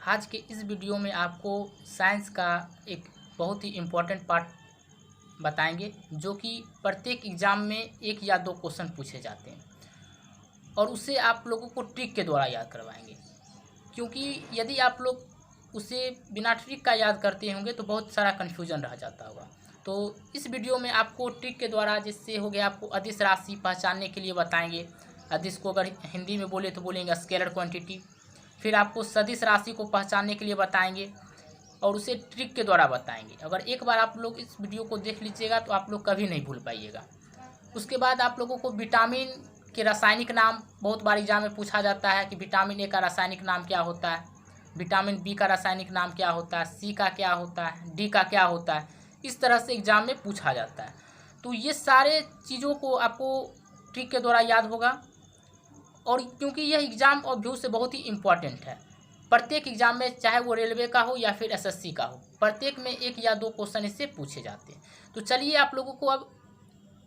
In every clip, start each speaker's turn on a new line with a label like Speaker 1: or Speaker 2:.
Speaker 1: आज के इस वीडियो में आपको साइंस का एक बहुत ही इम्पोर्टेंट पार्ट बताएंगे जो कि प्रत्येक एग्ज़ाम में एक या दो क्वेश्चन पूछे जाते हैं और उसे आप लोगों को ट्रिक के द्वारा याद करवाएंगे। क्योंकि यदि आप लोग उसे बिना ट्रिक का याद करते होंगे तो बहुत सारा कन्फ्यूजन रह जाता होगा। तो इस वीडियो में आपको ट्रिक के द्वारा, जिससे हो गया, आपको अदिश राशि पहचानने के लिए बताएंगे। अदिश को अगर हिंदी में बोले तो बोलेंगे स्केलर क्वांटिटी। फिर आपको सदिश राशि को पहचानने के लिए बताएंगे और उसे ट्रिक के द्वारा बताएंगे। अगर एक बार आप लोग इस वीडियो को देख लीजिएगा तो आप लोग कभी नहीं भूल पाइएगा। उसके बाद आप लोगों को विटामिन के रासायनिक नाम बहुत बार एग्जाम में पूछा जाता है कि विटामिन ए का रासायनिक नाम क्या होता है, विटामिन बी का रासायनिक नाम क्या होता है, सी का क्या होता है, डी का क्या होता है। इस तरह से एग्जाम में पूछा जाता है। तो ये सारे चीज़ों को आपको ट्रिक के द्वारा याद होगा। और क्योंकि यह एग्ज़ाम और व्यू से बहुत ही इम्पॉर्टेंट है, प्रत्येक एग्जाम में, चाहे वो रेलवे का हो या फिर एसएससी का हो, प्रत्येक में एक या दो क्वेश्चन इससे पूछे जाते हैं। तो चलिए आप लोगों को अब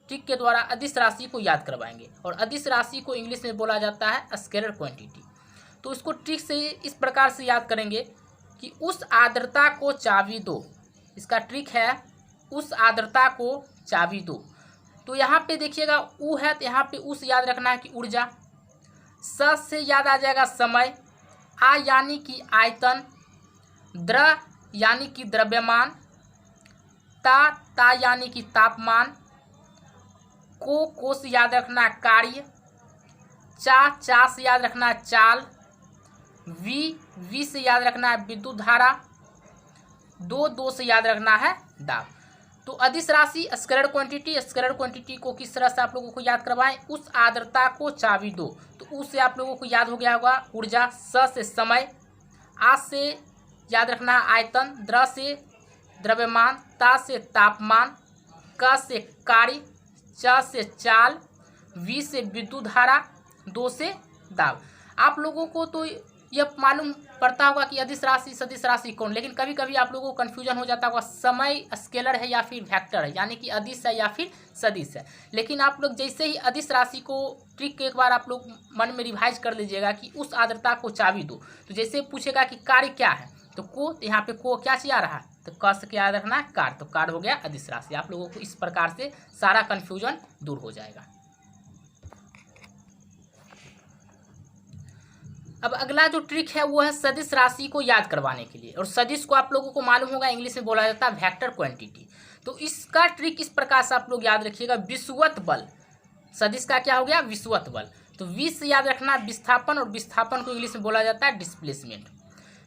Speaker 1: ट्रिक के द्वारा अदिश राशि को याद करवाएंगे। और अदिश राशि को इंग्लिश में बोला जाता है स्केलर क्वांटिटी। तो इसको ट्रिक से इस प्रकार से याद करेंगे कि उस आर्द्रता को चाबी दो। इसका ट्रिक है उस आर्द्रता को चाबी दो। तो यहाँ पे देखिएगा ऊ है तो यहाँ पे उस याद रखना है कि ऊर्जा। स से याद आ जाएगा समय। आ यानी कि आयतन। द्र यानी कि द्रव्यमान। ता यानी कि तापमान। को से याद रखना कार्य। चा से याद रखना चाल। वी से याद रखना है विद्युत धारा। दो से याद रखना है दाब। तो अदिश राशि स्केलर क्वांटिटी को किस तरह से आप लोगों को याद करवाएं? उस आर्द्रता को चाबी दो। तो उससे आप लोगों को याद हो गया होगा ऊर्जा। स से समय। आ से याद रखना है आयतन। द्र से द्रव्यमान। ता से तापमान। क से कार्य। च से चाल। वी से विद्युत धारा। दो से दाब। आप लोगों को तो यह मालूम पड़ता होगा कि अदिश राशि सदिश राशि कौन, लेकिन कभी कभी आप लोगों को कन्फ्यूजन हो जाता होगा समय स्केलर है या फिर वेक्टर है, यानी कि अदिश है या फिर सदिश है। लेकिन आप लोग जैसे ही अदिश राशि को ट्रिक एक बार आप लोग मन में रिवाइज कर लीजिएगा कि उस आर्द्रता को चाबी दो। तो जैसे पूछेगा कि कार्य क्या है तो को, यहाँ पे को क्या चीज आ रहा है तो क से क्या याद रखना है कार्य। तो कार्य हो गया अदिश राशि। आप लोगों को इस प्रकार से सारा कन्फ्यूजन दूर हो जाएगा। अब अगला जो ट्रिक है वो है सदिश राशि को याद करवाने के लिए। और सदिश को आप लोगों को मालूम होगा इंग्लिश में बोला जाता है वेक्टर क्वांटिटी। तो इसका ट्रिक इस प्रकार से आप लोग याद रखिएगा। विषुवत बल। सदिश का क्या हो गया विषुवत बल। तो वि से याद रखना विस्थापन, और विस्थापन को इंग्लिश में बोला जाता है डिस्प्लेसमेंट।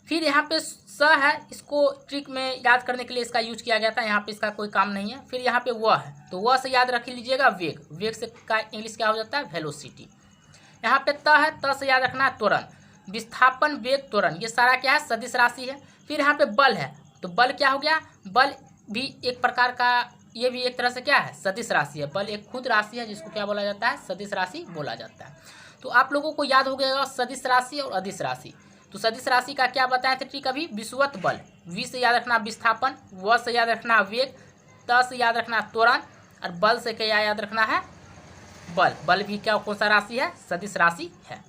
Speaker 1: फिर यहाँ पे स है, इसको ट्रिक में याद करने के लिए इसका यूज किया गया था। यहाँ पे इसका कोई काम नहीं है। फिर यहाँ पे वह है, तो वह से याद रख लीजिएगा वेग। वेग से का इंग्लिश क्या हो जाता है वेलोसिटी। यहाँ पे है, त से याद रखना त्वरण। विस्थापन वेग त्वरण, ये सारा क्या है सदिश राशि है। फिर यहाँ पे बल है, तो बल क्या हो गया बल भी एक प्रकार का, ये भी एक तरह से क्या है सदिश राशि है। बल एक खुद राशि है जिसको क्या बोला जाता है सदिश राशि बोला जाता है। तो आप लोगों को याद हो गया सदिश राशि और अदिश राशि। तो सदिश राशि का क्या बताए थे ट्रिक अभी? विषुवत बल। वी से याद रखना विस्थापन। व से याद रखना वेग। त से याद रखना त्वरण। और बल से क्या याद रखना है बल। बल भी क्या कौन सा राशि है सदिश राशि है।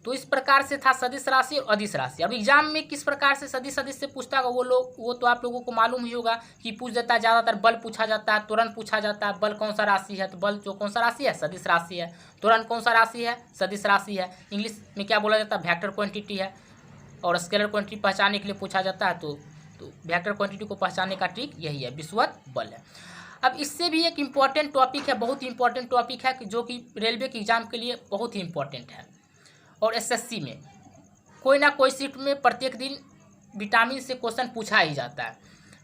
Speaker 1: तो इस प्रकार से था सदिश राशि और अदिश राशि। अब एग्जाम में किस प्रकार से सदिश सदिश से पूछता होगा वो तो आप लोगों को मालूम ही होगा कि पूछ देता है। ज़्यादातर बल पूछा जाता है, तुरंत पूछा जाता है। बल कौन सा राशि है तो बल जो कौन सा राशि है सदिश राशि है। तुरंत कौन सा राशि है सदिश राशि है। इंग्लिश में क्या बोला जाता है वेक्टर क्वांटिटी है। और स्केलर क्वांटिटी पहचानने के लिए पूछा जाता है। तो वेक्टर क्वांटिटी को पहचानने का ट्रिक यही है, विषुवत बल है। अब इससे भी एक इम्पॉर्टेंट टॉपिक है, बहुत ही इंपॉर्टेंट टॉपिक है जो कि रेलवे के एग्जाम के लिए बहुत ही इंपॉर्टेंट है। और एसएससी में कोई ना कोई शिफ्ट में प्रत्येक दिन विटामिन से क्वेश्चन पूछा ही जाता है।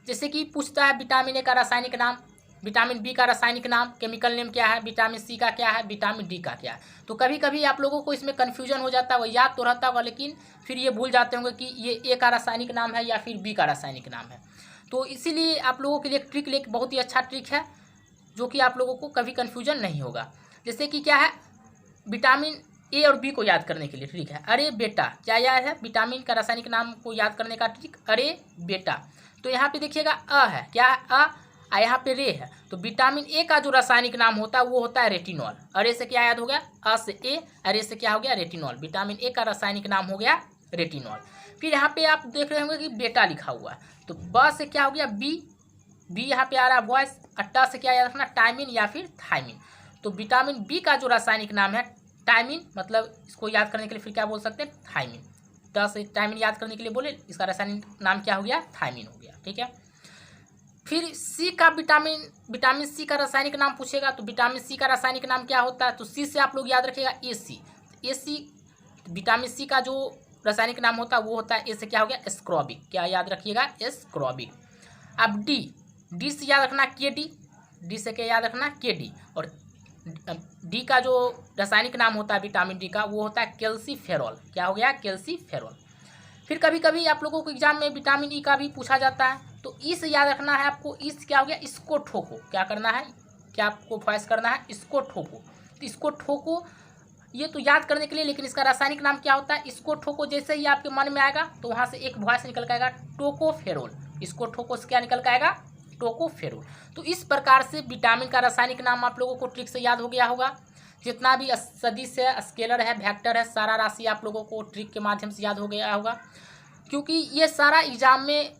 Speaker 1: जैसे कि पूछता है विटामिन ए का रासायनिक नाम, विटामिन बी का रासायनिक नाम, केमिकल नेम क्या है, विटामिन सी का क्या है, विटामिन डी का क्या है। तो कभी कभी आप लोगों को इसमें कन्फ्यूजन हो जाता है, वो याद तो रहता होगा लेकिन फिर ये भूल जाते होंगे कि ये ए का रासायनिक नाम है या फिर बी का रासायनिक नाम है। तो इसीलिए आप लोगों के लिए एक ट्रिक, एक बहुत ही अच्छा ट्रिक है जो कि आप लोगों को कभी कन्फ्यूजन नहीं होगा। जैसे कि क्या है विटामिन ए और बी को याद करने के लिए ट्रिक है अरे बेटा। क्या याद है विटामिन का रासायनिक नाम को याद करने का ट्रिक अरे बेटा। तो यहाँ पे देखिएगा अ है, क्या है अ, यहाँ पे रे है, तो विटामिन ए का जो रासायनिक नाम होता है वो होता है रेटिनॉल। अरे से क्या याद हो गया, अ से ए, अरे से क्या हो गया, रेटिनॉल। विटामिन ए का रासायनिक नाम हो गया रेटिनॉल। फिर यहाँ पे आप देख रहे होंगे कि बेटा लिखा हुआ है, तो ब से क्या हो गया, बी, बी यहाँ पे आ रहा है वॉइस। अट्टा से क्या याद रखना, टाइमिन या फिर थाइमिन। तो विटामिन बी का जो रासायनिक नाम है टाइमिन, मतलब इसको याद करने के लिए फिर क्या बोल सकते हैं, थाइमिन। ट से टाइमिन याद करने के लिए बोले, इसका रासायनिक नाम क्या हो गया, थाइमिन हो गया। ठीक है। फिर सी का विटामिन सी का रासायनिक नाम पूछेगा, तो विटामिन सी का रासायनिक नाम क्या होता है, तो सी से आप लोग याद रखिएगा ए सी। ए सी विटामिन सी का जो रासायनिक नाम होता है वो होता है ए से क्या हो गया, एस्कॉर्बिक। क्या याद रखिएगा, एस्कॉर्बिक। अब डी, डी से याद रखना के डी, डी से क्या याद रखना, के डी। और डी का जो रासायनिक नाम होता है विटामिन डी का वो होता है कैल्सीफेरॉल। क्या हो गया, कैल्सीफेरॉल। फिर कभी कभी आप लोगों को एग्जाम में विटामिन ई का भी पूछा जाता है, तो ई से याद रखना है आपको। ई से क्या हो गया, इसको ठोको। क्या करना है, क्या आपको वॉइस करना है, इसको ठोको। तो इसको ठोको ये तो याद करने के लिए, लेकिन इसका रासायनिक नाम क्या होता है, इसको ठोको जैसे ही आपके मन में आएगा तो वहाँ से एक वॉइस निकल के आएगा, टोकोफेरोल। इसको ठोको से क्या निकल के आएगा, टोकोफेरोल। तो इस प्रकार से विटामिन का रासायनिक नाम आप लोगों को ट्रिक से याद हो गया होगा। जितना भी सदिश है, स्केलर है, वेक्टर है, सारा राशि आप लोगों को ट्रिक के माध्यम से याद हो गया होगा, क्योंकि ये सारा एग्जाम में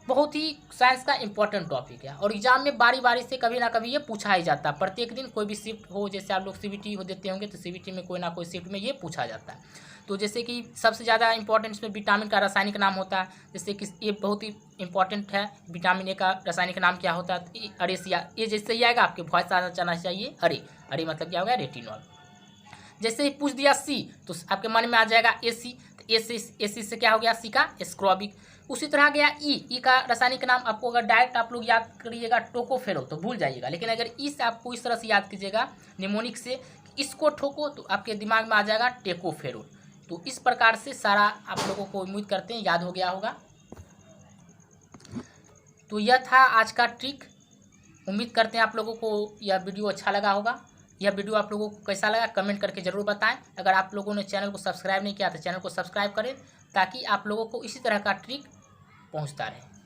Speaker 1: बहुत ही साइंस का इम्पोर्टेंट टॉपिक है। और एग्जाम में बारी बारी से कभी ना कभी ये पूछा ही जाता है। प्रत्येक दिन कोई भी शिफ्ट हो, जैसे आप लोग सीबीटी हो देते होंगे तो सीबीटी में कोई ना कोई शिफ्ट में ये पूछा जाता है। तो जैसे कि सबसे ज़्यादा इंपॉर्टेंट इसमें विटामिन का रासायनिक नाम होता है। जैसे कि ये बहुत ही इंपॉर्टेंट है, विटामिन ए का रासायनिक नाम क्या होता है, अरे से ये जैसे ही आएगा आपके वॉइस आना जाना चाहिए, अरे, अरे मतलब क्या हो गया, रेटिनॉल। जैसे ही पूछ दिया सी तो आपके मन में आ जाएगा ए सी। ए सी से क्या हो गया, सी का एस्कॉर्बिक। उसी तरह गया ई का रासायनिक नाम आपको अगर डायरेक्ट आप लोग याद करिएगा टोकोफेरोल तो भूल जाइएगा, लेकिन अगर ई से आपको इस तरह से याद कीजिएगा निमोनिक से, इसको ठोको, तो आपके दिमाग में आ जाएगा टेकोफेरोल। तो इस प्रकार से सारा आप लोगों को उम्मीद करते हैं याद हो गया होगा। तो यह था आज का ट्रिक। उम्मीद करते हैं आप लोगों को यह वीडियो अच्छा लगा होगा। यह वीडियो आप लोगों को कैसा लगा कमेंट करके ज़रूर बताएं। अगर आप लोगों ने चैनल को सब्सक्राइब नहीं किया तो चैनल को सब्सक्राइब करें, ताकि आप लोगों को इसी तरह का ट्रिक पहुंचता रहे।